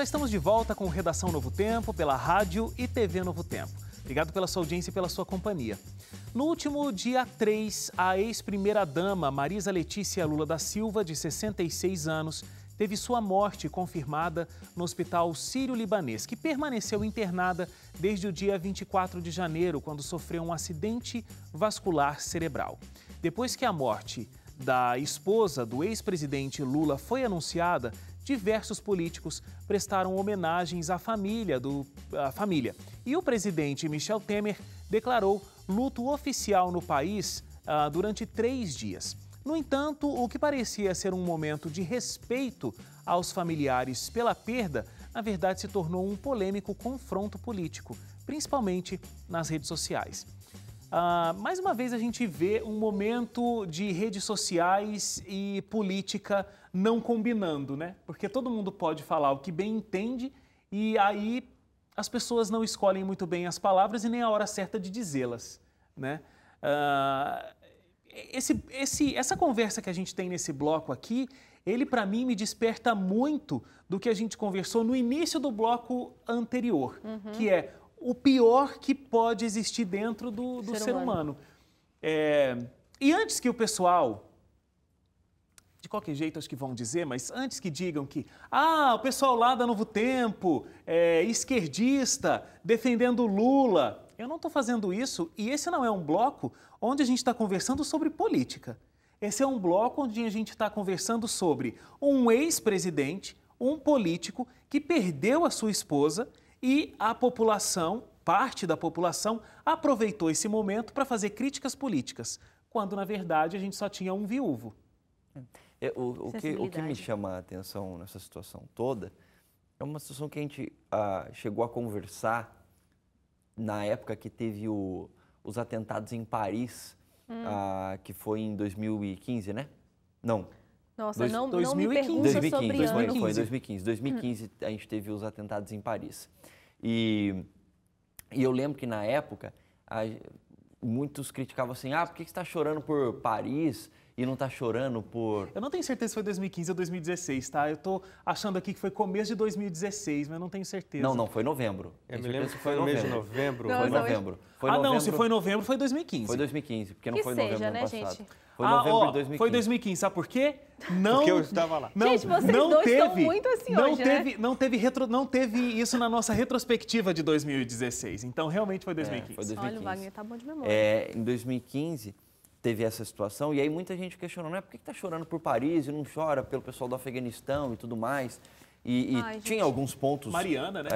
Já estamos de volta com o Redação Novo Tempo, pela rádio e TV Novo Tempo. Obrigado pela sua audiência e pela sua companhia. No último dia 3, a ex-primeira-dama Marisa Letícia Lula da Silva, de 66 anos, teve sua morte confirmada no Hospital Sírio-Libanês, que permaneceu internada desde o dia 24 de janeiro, quando sofreu um acidente vascular cerebral. Depois que a morte da esposa do ex-presidente Lula foi anunciada, diversos políticos prestaram homenagens à família. E o presidente Michel Temer declarou luto oficial no país durante 3 dias. No entanto, o que parecia ser um momento de respeito aos familiares pela perda, na verdade se tornou um polêmico confronto político, principalmente nas redes sociais. Mais uma vez a gente vê um momento de redes sociais e política não combinando, né? Porque todo mundo pode falar o que bem entende e aí as pessoas não escolhem muito bem as palavras e nem a hora certa de dizê-las, né? Essa conversa que a gente tem nesse bloco aqui, ele para mim me desperta muito do que a gente conversou no início do bloco anterior, que é o pior que pode existir dentro do ser humano. E antes que o pessoal, de qualquer jeito acho que vão dizer, mas antes que digam que o pessoal lá da Novo Tempo é esquerdista, defendendo Lula, eu não estou fazendo isso e esse não é um bloco onde a gente está conversando sobre política. Esse é um bloco onde a gente está conversando sobre um ex-presidente, um político que perdeu a sua esposa e a população, parte da população, aproveitou esse momento para fazer críticas políticas, quando na verdade a gente só tinha um viúvo. O que me chama a atenção nessa situação toda é uma situação que a gente chegou a conversar na época que teve os atentados em Paris, que foi em 2015, né? Não. Nossa, não me pergunta sobre ano. Foi em 2015. 2015 a gente teve os atentados em Paris. E eu lembro que na época muitos criticavam assim, por que você está chorando por Paris e não está chorando por... Eu não tenho certeza se foi 2015 ou 2016, tá? Eu estou achando aqui que foi começo de 2016, mas eu não tenho certeza. Não, foi novembro. Eu me lembro que foi no mês de novembro. Foi novembro. Não, se foi novembro, foi 2015. Foi 2015, porque não foi novembro ano passado. Gente? Foi novembro de 2015. Foi 2015, sabe por quê? Porque eu estava lá. Gente, vocês dois estão muito assim hoje, né? Não teve isso na nossa retrospectiva de 2016, então realmente foi 2015. Foi 2015. Olha, o Wagner tá bom de memória. Em 2015 teve essa situação e aí muita gente questionou, por que está chorando por Paris e não chora pelo pessoal do Afeganistão e tudo mais? E tinha alguns pontos... Mariana, né?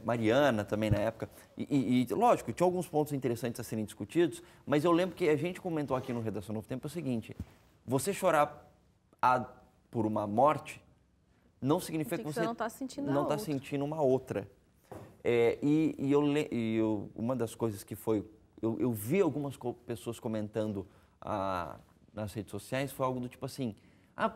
Mariana também na época. E lógico, tinha alguns pontos interessantes a serem discutidos, mas eu lembro que a gente comentou aqui no Redação Novo Tempo o seguinte, você chorar por uma morte não significa que você não está sentindo não está sentindo uma outra. Uma das coisas que foi... Eu vi algumas pessoas comentando nas redes sociais, foi algo do tipo assim,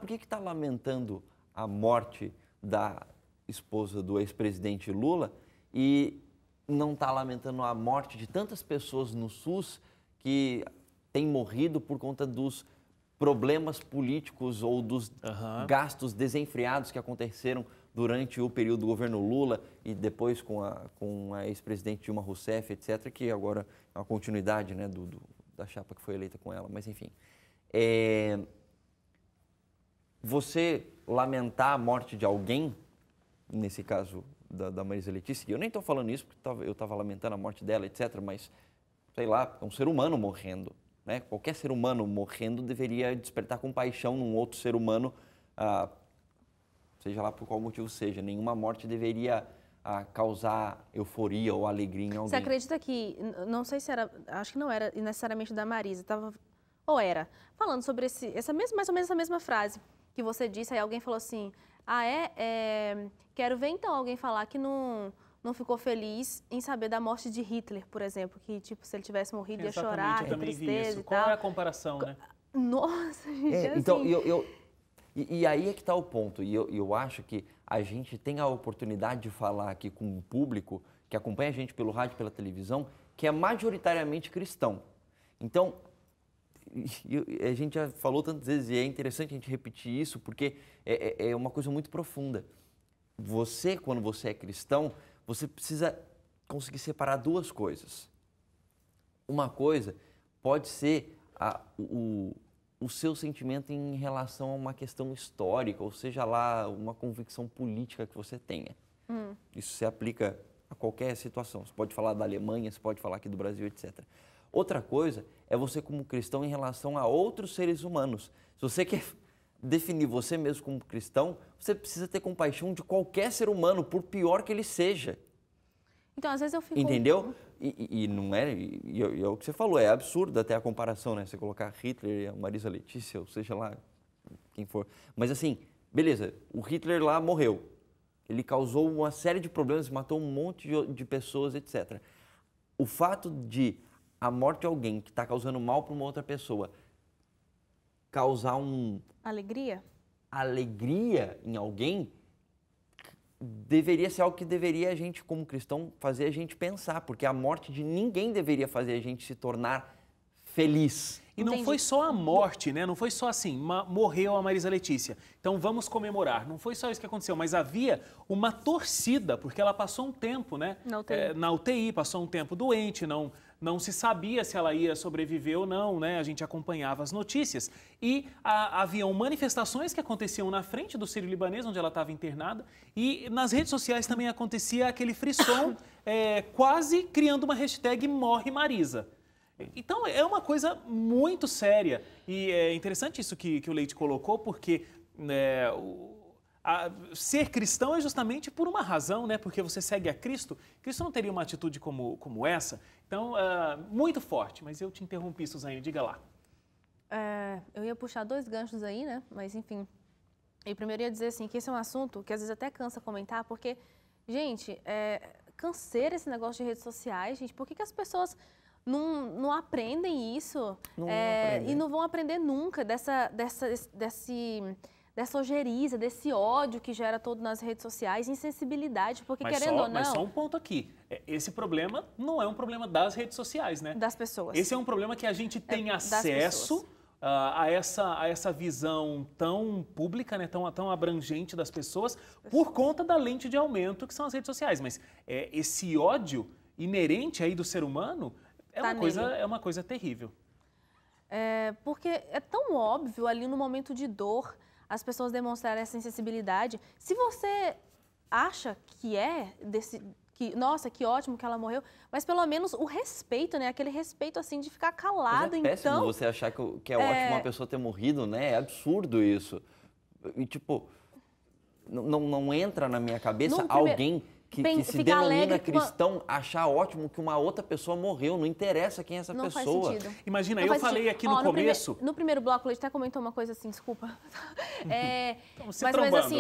por que está lamentando a morte da esposa do ex-presidente Lula e não está lamentando a morte de tantas pessoas no SUS que têm morrido por conta dos problemas políticos ou dos gastos desenfreados que aconteceram durante o período do governo Lula e depois com a ex-presidente Dilma Rousseff, etc., que agora é uma continuidade, né, da chapa que foi eleita com ela, mas enfim. Você lamentar a morte de alguém, nesse caso da Marisa Letícia, e eu nem estou falando isso porque eu estava lamentando a morte dela, etc., mas, sei lá, é um ser humano morrendo, né? Qualquer ser humano morrendo deveria despertar compaixão num outro ser humano, seja lá por qual motivo seja. Nenhuma morte deveria causar euforia ou alegria em alguém. Você acredita que, não sei se era, acho que não era necessariamente da Marisa, ou era, falando sobre mais ou menos essa mesma frase que você disse, aí alguém falou assim, quero ver então alguém falar que não ficou feliz em saber da morte de Hitler, por exemplo, que tipo, se ele tivesse morrido ia chorar, que tristeza e tal. Qual é a comparação, né? Nossa, gente, então, e aí é que está o ponto, e eu acho que a gente tem a oportunidade de falar aqui com um público que acompanha a gente pelo rádio e pela televisão, que é majoritariamente cristão. Então, a gente já falou tantas vezes, e é interessante a gente repetir isso, porque é uma coisa muito profunda. você, quando você é cristão, você precisa conseguir separar duas coisas. Uma coisa pode ser o seu sentimento em relação a uma questão histórica, ou seja lá, uma convicção política que você tenha. Isso se aplica a qualquer situação. Você pode falar da Alemanha, você pode falar aqui do Brasil, etc. Outra coisa é você como cristão em relação a outros seres humanos. Se você quer definir você mesmo como cristão, você precisa ter compaixão de qualquer ser humano, por pior que ele seja. Então, às vezes eu fico... Entendeu? E não é, e é o que você falou, é absurdo até a comparação, né? Você colocar Hitler e a Marisa Letícia, ou seja lá, quem for. Mas assim, beleza, o Hitler lá morreu. Ele causou uma série de problemas, matou um monte de pessoas, etc. O fato de a morte de alguém que está causando mal para uma outra pessoa causar alegria em alguém, deveria ser algo que deveria a gente, como cristão, fazer a gente pensar, porque a morte de ninguém deveria fazer a gente se tornar feliz. E não foi só a morte, né? Não foi só assim, morreu a Marisa Letícia, então vamos comemorar. Não foi só isso que aconteceu, mas havia uma torcida, porque ela passou um tempo, né? Na UTI, passou um tempo doente, não se sabia se ela ia sobreviver ou não, né? A gente acompanhava as notícias. E haviam manifestações que aconteciam na frente do Sírio-Libanês, onde ela estava internada, e nas redes sociais também acontecia aquele frisson, quase criando uma hashtag Morre Marisa. Então, é uma coisa muito séria e é interessante isso que o Leite colocou, porque ser cristão é justamente por uma razão, né? Porque você segue a Cristo. Cristo não teria uma atitude como essa. Então, muito forte, mas eu te interrompi, Suzane, diga lá. Eu ia puxar dois ganchos aí, né? Mas, enfim, eu primeiro ia dizer assim, que esse é um assunto que às vezes até cansa comentar, porque, gente, canseira esse negócio de redes sociais, gente. Por que as pessoas... Não aprendem isso e não vão aprender nunca dessa ojeriza, desse ódio que gera todo nas redes sociais, insensibilidade, porque querendo ou não... Mas só um ponto aqui, esse problema não é um problema das redes sociais, né? Das pessoas. Esse é um problema que a gente tem acesso a essa visão tão pública, né, tão abrangente das pessoas, por conta da lente de aumento que são as redes sociais. Mas esse ódio inerente aí do ser humano... É uma coisa terrível. Porque é tão óbvio ali no momento de dor as pessoas demonstrarem essa insensibilidade. Se você acha nossa, que ótimo que ela morreu, mas pelo menos o respeito, né? Aquele respeito assim de ficar calado, mas é péssimo você achar que é ótimo uma pessoa ter morrido, né? É absurdo isso. E tipo, não entra na minha cabeça alguém... Que se denomina cristão, achar ótimo que uma outra pessoa morreu, não interessa quem é essa pessoa. Faz sentido. Imagina, eu falei aqui no começo... No primeiro bloco, ele até comentou uma coisa assim, desculpa. Mas assim,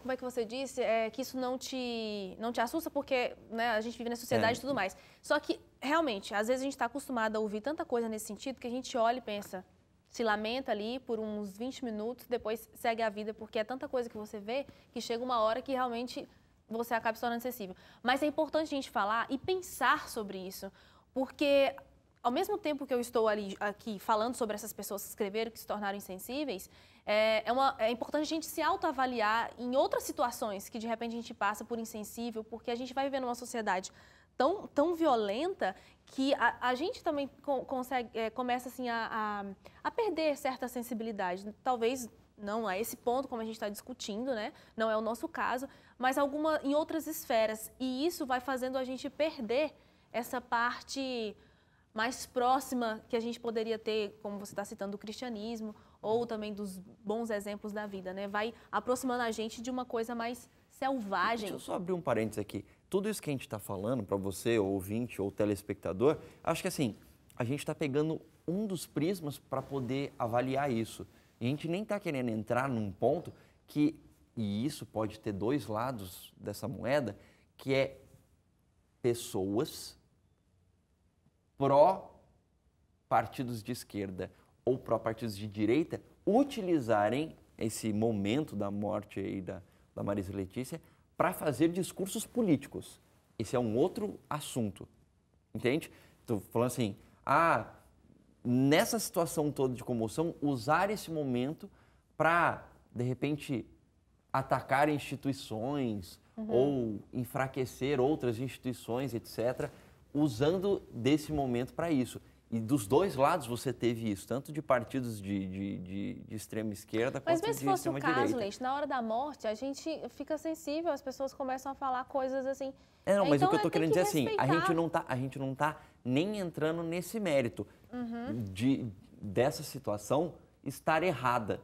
como é que você disse? Que isso não te assusta porque, né, a gente vive na sociedade e tudo mais. Só que, realmente, às vezes a gente está acostumado a ouvir tanta coisa nesse sentido que a gente olha e pensa, se lamenta ali por uns 20 minutos, depois segue a vida, porque é tanta coisa que você vê que chega uma hora que realmente... você acaba se tornando sensível. Mas é importante a gente falar e pensar sobre isso, porque ao mesmo tempo que eu estou aqui falando sobre essas pessoas que escreveram, que se tornaram insensíveis, é importante a gente se autoavaliar em outras situações que de repente a gente passa por insensível, porque a gente vai viver numa sociedade tão violenta que a gente também começa assim, a perder certa sensibilidade. Talvez não a esse ponto, como a gente está discutindo, né? Não é o nosso caso, mas em outras esferas. E isso vai fazendo a gente perder essa parte mais próxima que a gente poderia ter, como você está citando, do cristianismo ou também dos bons exemplos da vida, né? Vai aproximando a gente de uma coisa mais selvagem. Deixa eu só abrir um parênteses aqui. Tudo isso que a gente está falando, para você, ouvinte ou telespectador, acho que assim, a gente está pegando um dos prismas para poder avaliar isso. E a gente nem está querendo entrar num ponto que, e isso pode ter dois lados dessa moeda, que é pessoas pró-partidos de esquerda ou pró-partidos de direita utilizarem esse momento da morte aí da Marisa Letícia para fazer discursos políticos. Esse é um outro assunto, entende? Estou falando assim, nessa situação toda de comoção, usar esse momento para, de repente, atacar instituições ou enfraquecer outras instituições, etc., usando desse momento para isso. E dos dois lados você teve isso, tanto de partidos de extrema esquerda quanto de extrema direita. Mas mesmo se fosse o caso, Leite, na hora da morte, a gente fica sensível, as pessoas começam a falar coisas assim... Não, mas então, o que eu estou querendo dizer é assim, a gente não tá nem entrando nesse mérito dessa situação estar errada.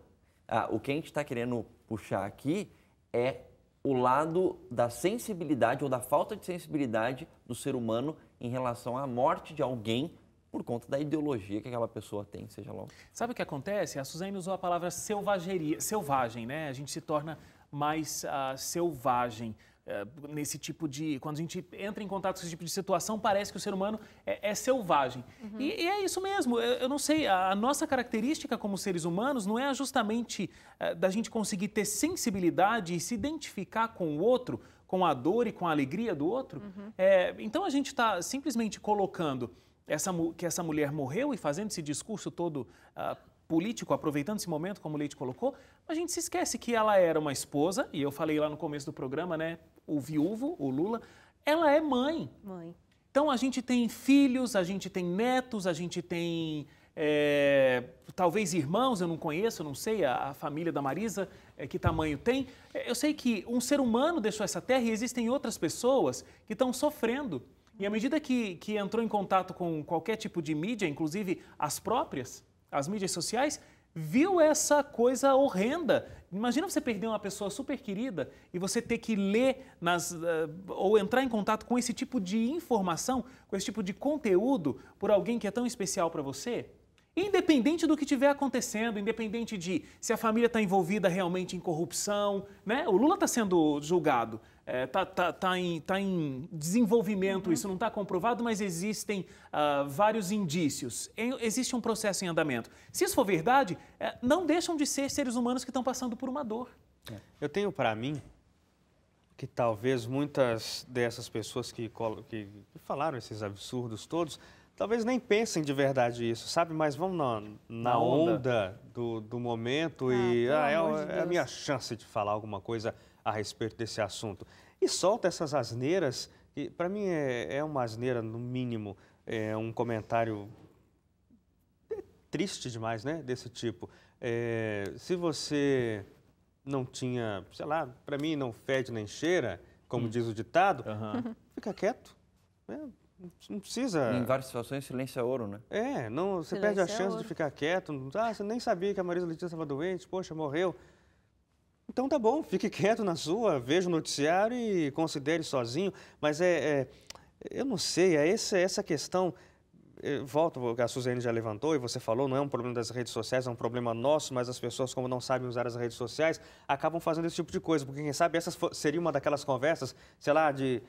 O que a gente está querendo puxar aqui é o lado da sensibilidade ou da falta de sensibilidade do ser humano em relação à morte de alguém por conta da ideologia que aquela pessoa tem, seja lá. Sabe o que acontece? A Suzane usou a palavra selvagem, né? A gente se torna mais selvagem nesse tipo de... Quando a gente entra em contato com esse tipo de situação, parece que o ser humano é selvagem. E é isso mesmo. Eu não sei, a nossa característica como seres humanos não é justamente da gente conseguir ter sensibilidade e se identificar com o outro, com a dor e com a alegria do outro. Então a gente está simplesmente colocando que essa mulher morreu e fazendo esse discurso todo político, aproveitando esse momento, como o Leite colocou, a gente se esquece que ela era uma esposa, e eu falei lá no começo do programa, né, o viúvo, o Lula, ela é mãe. Então a gente tem filhos, a gente tem netos, a gente tem talvez irmãos, eu não conheço, não sei a família da Marisa, que tamanho tem. Eu sei que um ser humano deixou essa terra e existem outras pessoas que estão sofrendo. E à medida que entrou em contato com qualquer tipo de mídia, inclusive as próprias, as mídias sociais, viu essa coisa horrenda. Imagina você perder uma pessoa super querida e você ter que ler ou entrar em contato com esse tipo de informação, com esse tipo de conteúdo por alguém que é tão especial para você. Independente do que estiver acontecendo, independente de se a família está envolvida realmente em corrupção, né? O Lula está sendo julgado, está em desenvolvimento, isso não está comprovado, mas existem vários indícios, existe um processo em andamento. Se isso for verdade, não deixam de ser seres humanos que estão passando por uma dor. Eu tenho para mim que talvez muitas dessas pessoas que falaram esses absurdos todos, talvez nem pensem de verdade isso, sabe? Mas vão na onda do momento e é a minha chance de falar alguma coisa a respeito desse assunto. E solta essas asneiras, que para mim é uma asneira no mínimo, é um comentário triste demais, né? Desse tipo. Se você não tinha, sei lá, para mim não fede nem cheira, como diz o ditado, fica quieto, né? Não precisa... Em várias situações, silêncio é ouro, né? Você perde a chance de ficar quieto. Você nem sabia que a Marisa Letícia estava doente, poxa, morreu. Então tá bom, fique quieto na sua, veja o noticiário e considere sozinho. Mas eu não sei, essa questão... Volto ao que a Suzane já levantou e você falou, não é um problema das redes sociais, é um problema nosso, mas as pessoas, como não sabem usar as redes sociais, acabam fazendo esse tipo de coisa, porque quem sabe essa seria uma daquelas conversas, sei lá, de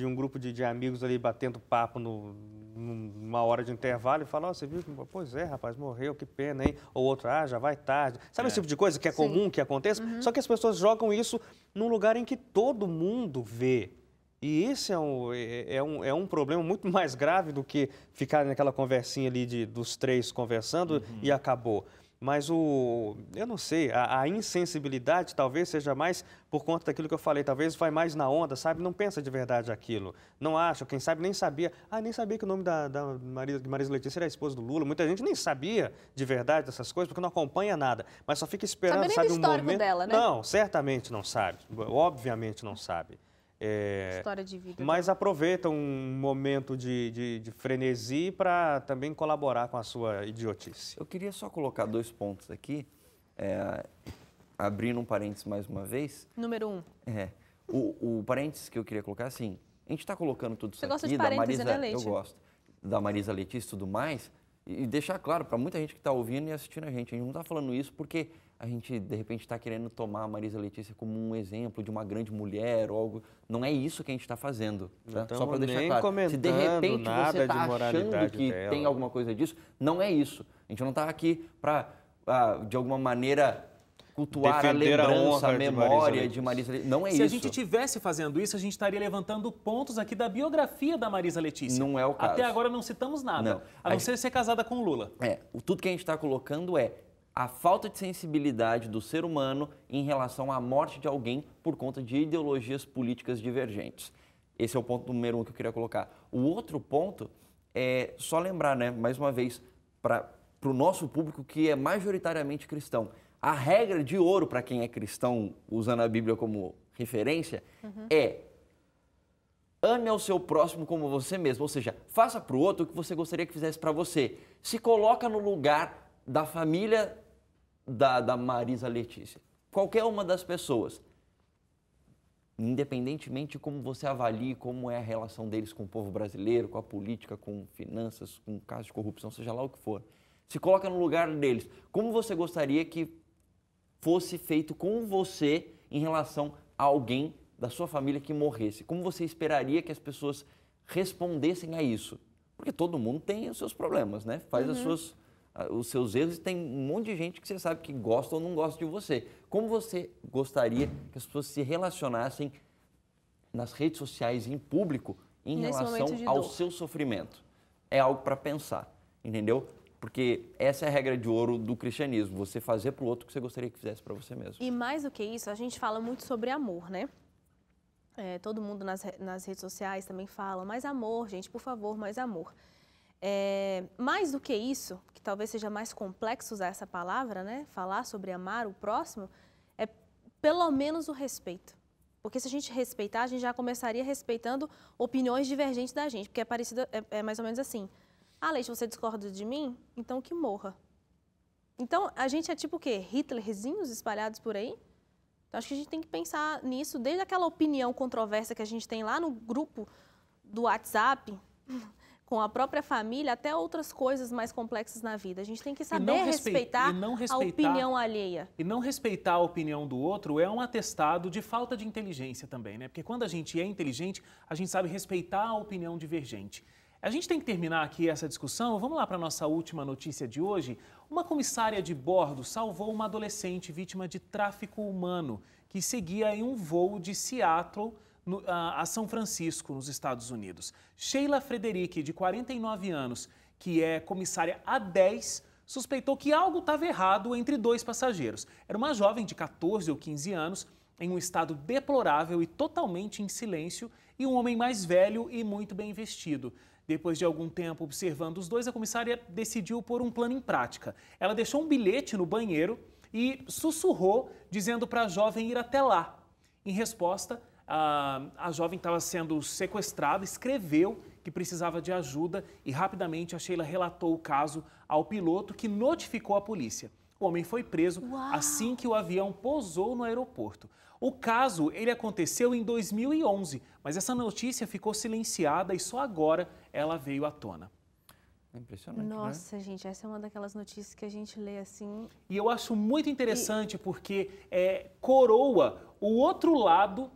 um grupo de amigos ali batendo papo numa hora de intervalo e falar, você viu? Pois é, rapaz, morreu, que pena, hein? Ou outro, já vai tarde. Sabe esse tipo de coisa que é comum que aconteça? Só que as pessoas jogam isso num lugar em que todo mundo vê. E esse é um problema muito mais grave do que ficar naquela conversinha ali dos três conversando e acabou. Mas eu não sei, a insensibilidade talvez seja mais por conta daquilo que eu falei, talvez vai mais na onda, sabe? Não pensa de verdade aquilo, não acha, quem sabe nem sabia. Nem sabia que o nome da Marisa Letícia era a esposa do Lula. Muita gente nem sabia de verdade dessas coisas, porque não acompanha nada, mas só fica esperando, sabe, um momento... dela, né? Não, certamente não sabe, obviamente não sabe. História de vida. Mas aproveita um momento de frenesi para também colaborar com a sua idiotice. Eu queria só colocar 2 pontos aqui, abrindo um parênteses mais uma vez. Número 1. O parênteses que eu queria colocar, assim, a gente está colocando tudo isso aqui, da Marisa, né, Leite? Eu gosto, da Marisa Letícia e tudo mais, e deixar claro para muita gente que está ouvindo e assistindo a gente não está falando isso porque a gente, de repente, está querendo tomar a Marisa Letícia como um exemplo de uma grande mulher ou algo. Não é isso que a gente está fazendo. Tá? Só para deixar claro. Se de repente você está achando que tem alguma coisa disso, não é isso. A gente não está aqui para, de alguma maneira, cultuar defender a lembrança, a memória de Marisa Letícia. Não é isso. Se a gente estivesse fazendo isso, a gente estaria levantando pontos aqui da biografia da Marisa Letícia. Não é o caso. Até agora não citamos nada, a não ser casada com o Lula. Tudo que a gente está colocando a falta de sensibilidade do ser humano em relação à morte de alguém por conta de ideologias políticas divergentes. Esse é o ponto número 1 que eu queria colocar. O outro ponto é só lembrar, né, mais uma vez, para o nosso público que é majoritariamente cristão. A regra de ouro para quem é cristão, usando a Bíblia como referência, é ame ao seu próximo como você mesmo. Ou seja, faça para o outro o que você gostaria que fizesse para você. Se coloca no lugar da família da Marisa Letícia. Qualquer uma das pessoas. Independentemente de como você avalie como é a relação deles com o povo brasileiro, com a política, com finanças, com casos de corrupção, seja lá o que for. Se coloca no lugar deles. Como você gostaria que fosse feito com você em relação a alguém da sua família que morresse? Como você esperaria que as pessoas respondessem a isso? Porque todo mundo tem os seus problemas, né? Faz os seus erros e tem um monte de gente que você sabe que gosta ou não gosta de você. Como você gostaria que as pessoas se relacionassem nas redes sociais e em público em relação ao seu sofrimento? É algo para pensar, entendeu? Porque essa é a regra de ouro do cristianismo, você fazer para o outro o que você gostaria que fizesse para você mesmo. E mais do que isso, a gente fala muito sobre amor, né? Todo mundo nas redes sociais também fala, mais amor, gente, por favor, mais amor. Mais do que isso, que talvez seja mais complexo usar essa palavra, né? Falar sobre amar o próximo, é pelo menos o respeito. Porque se a gente respeitar, a gente já começaria respeitando opiniões divergentes da gente, porque é mais ou menos assim. Ah, Leite, você discorda de mim? Então que morra. Então, a gente é tipo o quê? Hitlerzinhos espalhados por aí? Então, acho que a gente tem que pensar nisso, desde aquela opinião controversa que a gente tem lá no grupo do WhatsApp, com a própria família, até outras coisas mais complexas na vida. A gente tem que saber respeitar a opinião alheia. E não respeitar a opinião do outro é um atestado de falta de inteligência também, né? Porque quando a gente é inteligente, a gente sabe respeitar a opinião divergente. A gente tem que terminar aqui essa discussão. Vamos lá para a nossa última notícia de hoje. Uma comissária de bordo salvou uma adolescente vítima de tráfico humano que seguia em um voo de Seattle a São Francisco, nos Estados Unidos. Sheila Frederic, de 49 anos, que é comissária A10, suspeitou que algo estava errado entre dois passageiros. Era uma jovem de 14 ou 15 anos, em um estado deplorável e totalmente em silêncio, e um homem mais velho e muito bem vestido. Depois de algum tempo observando os dois, a comissária decidiu pôr um plano em prática. Ela deixou um bilhete no banheiro e sussurrou, dizendo para a jovem ir até lá. Em resposta, a jovem estava sendo sequestrada, escreveu que precisava de ajuda e rapidamente a Sheila relatou o caso ao piloto, que notificou a polícia. O homem foi preso assim que o avião pousou no aeroporto. O caso, ele aconteceu em 2011, mas essa notícia ficou silenciada e só agora ela veio à tona. É impressionante, Nossa, né? gente, essa é uma daquelas notícias que a gente lê assim... E eu acho muito interessante porque coroa o outro lado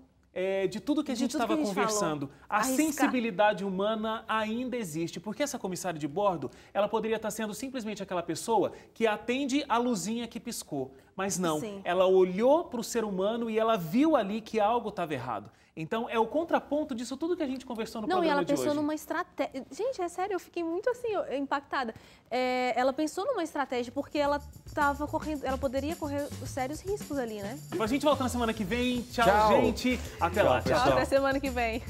de tudo que a gente estava conversando. A sensibilidade humana ainda existe, porque essa comissária de bordo, ela poderia estar sendo simplesmente aquela pessoa que atende a luzinha que piscou, mas não, ela olhou para o ser humano e ela viu ali que algo estava errado. Então, é o contraponto disso tudo que a gente conversou no programa de hoje. Não, e ela pensou numa estratégia... Gente, é sério, eu fiquei muito assim, impactada. Ela pensou numa estratégia porque ela estava correndo... Ela poderia correr sérios riscos ali, né? A gente volta na semana que vem. Tchau, gente. Até lá. Tchau, até semana que vem.